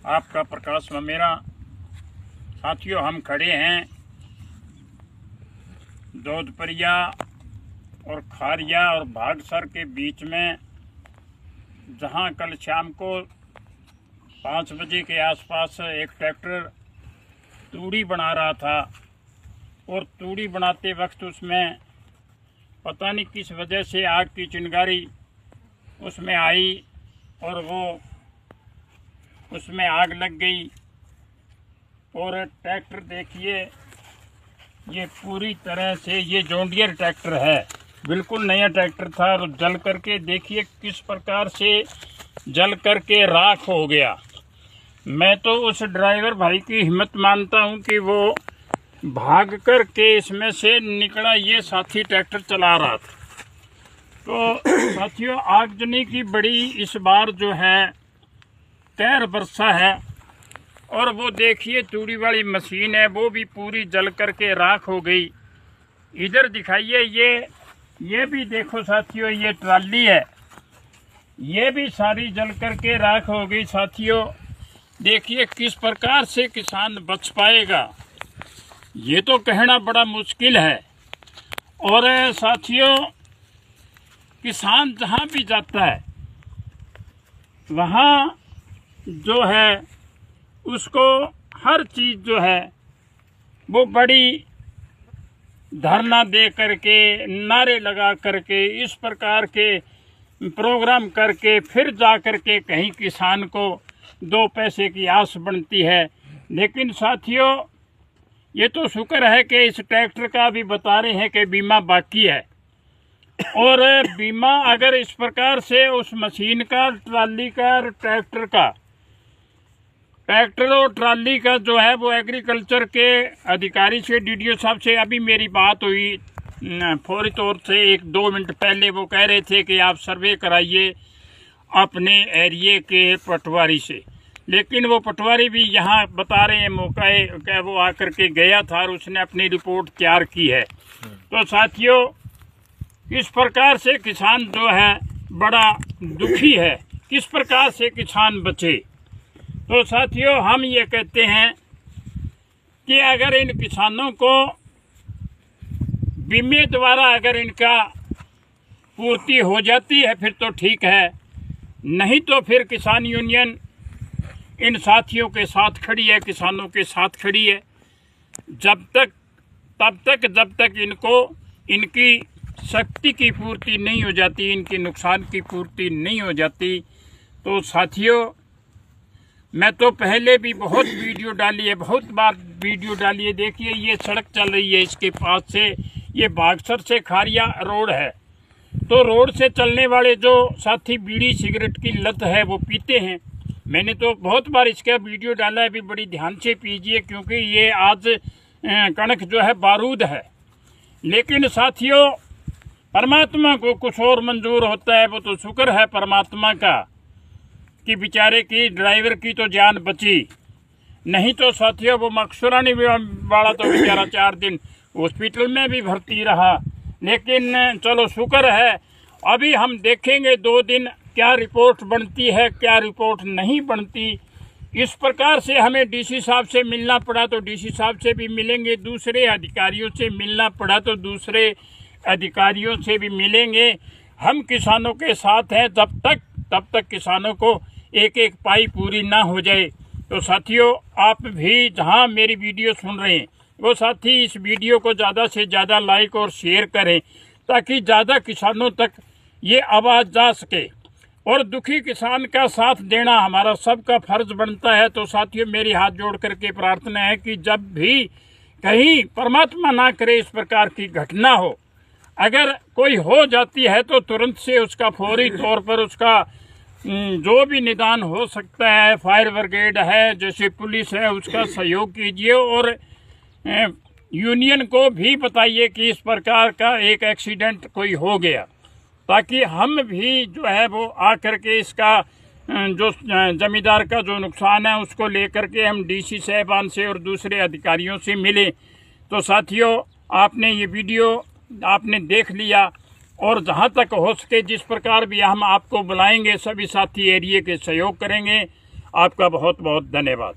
आपका प्रकाश मेरा। साथियों, हम खड़े हैं जोधपुरिया और खारिया और भागसर के बीच में, जहां कल शाम को 5 बजे के आसपास एक ट्रैक्टर तूड़ी बना रहा था और तूड़ी बनाते वक्त उसमें पता नहीं किस वजह से आग की चिंगारी उसमें आई और वो उसमें आग लग गई। और ट्रैक्टर देखिए, ये पूरी तरह से ये जॉन डियर ट्रैक्टर है, बिल्कुल नया ट्रैक्टर था और जल करके देखिए किस प्रकार से जल करके राख हो गया। मैं तो उस ड्राइवर भाई की हिम्मत मानता हूं कि वो भाग करके इसमें से निकला, ये साथी ट्रैक्टर चला रहा था। तो साथियों, आगजनी की बड़ी इस बार जो है कहर बरसा है। और वो देखिए तूड़ी वाली मशीन है, वो भी पूरी जल करके राख हो गई। इधर दिखाइए, ये भी देखो साथियों, ये ट्राली है, ये भी सारी जल करके राख हो गई। साथियों देखिए किस प्रकार से किसान बच पाएगा, ये तो कहना बड़ा मुश्किल है। और साथियों, किसान जहाँ भी जाता है वहाँ जो है उसको हर चीज़ जो है वो बड़ी धरना दे करके, नारे लगा करके, इस प्रकार के प्रोग्राम करके फिर जा करके कहीं किसान को 2 पैसे की आस बनती है। लेकिन साथियों, ये तो शुक्र है कि इस ट्रैक्टर का भी बता रहे हैं कि बीमा बाकी है। और बीमा अगर इस प्रकार से उस मशीन का, ट्राली का, ट्रैक्टर और ट्राली का जो है वो एग्रीकल्चर के अधिकारी से, डीडीओ साहब से अभी मेरी बात हुई फौरी तौर से 1-2 मिनट पहले। वो कह रहे थे कि आप सर्वे कराइए अपने एरिए के पटवारी से। लेकिन वो पटवारी भी यहाँ बता रहे हैं मौका वो आकर के गया था और उसने अपनी रिपोर्ट तैयार की है। तो साथियों, इस प्रकार से किसान जो है बड़ा दुखी है, किस प्रकार से किसान बचे। तो साथियों, हम ये कहते हैं कि अगर इन किसानों को बीमे द्वारा अगर इनका पूर्ति हो जाती है फिर तो ठीक है, नहीं तो फिर किसान यूनियन इन साथियों के साथ खड़ी है, किसानों के साथ खड़ी है। जब तक इनको इनकी शक्ति की पूर्ति नहीं हो जाती, इनके नुकसान की पूर्ति नहीं हो जाती। तो साथियों, मैं तो पहले भी बहुत वीडियो डाली है, बहुत बार वीडियो डाली है। देखिए ये सड़क चल रही है, इसके पास से ये भागसर से खारिया रोड है। तो रोड से चलने वाले जो साथी बीड़ी सिगरेट की लत है वो पीते हैं। मैंने तो बहुत बार इसका वीडियो डाला है, भी बड़ी ध्यान से पीजिए क्योंकि ये आज कणक जो है बारूद है। लेकिन साथियों, परमात्मा को कुछ और मंजूर होता है। वो तो शुक्र है परमात्मा का कि बेचारे की, ड्राइवर की तो जान बची, नहीं तो साथियों वो मकसूरानी वाला तो बेचारा 4 दिन हॉस्पिटल में भी भर्ती रहा। लेकिन चलो शुक्र है, अभी हम देखेंगे 2 दिन क्या रिपोर्ट बनती है, क्या रिपोर्ट नहीं बनती। इस प्रकार से हमें डीसी साहब से मिलना पड़ा तो डीसी साहब से भी मिलेंगे, दूसरे अधिकारियों से मिलना पड़ा तो दूसरे अधिकारियों से भी मिलेंगे। हम किसानों के साथ हैं तब तक किसानों को एक पाई पूरी ना हो जाए। तो साथियों, आप भी जहां मेरी वीडियो सुन रहे हैं वो साथी इस वीडियो को ज़्यादा से ज़्यादा लाइक और शेयर करें ताकि ज़्यादा किसानों तक ये आवाज़ जा सके। और दुखी किसान का साथ देना हमारा सबका फर्ज बनता है। तो साथियों, मेरी हाथ जोड़ करके प्रार्थना है कि जब भी कहीं परमात्मा ना करे इस प्रकार की घटना हो, अगर कोई हो जाती है तो तुरंत से उसका फौरी तौर पर उसका जो भी निदान हो सकता है, फायर ब्रिगेड है, जैसे पुलिस है, उसका सहयोग कीजिए। और यूनियन को भी बताइए कि इस प्रकार का एक एक्सीडेंट कोई हो गया, ताकि हम भी जो है वो आकर के इसका जो जमींदार का जो नुकसान है उसको लेकर के हम डीसी साहबान से और दूसरे अधिकारियों से मिले। तो साथियों, आपने ये वीडियो आपने देख लिया और जहां तक हो सके जिस प्रकार भी हम आपको बुलाएंगे सभी साथी एरिए के सहयोग करेंगे। आपका बहुत बहुत धन्यवाद।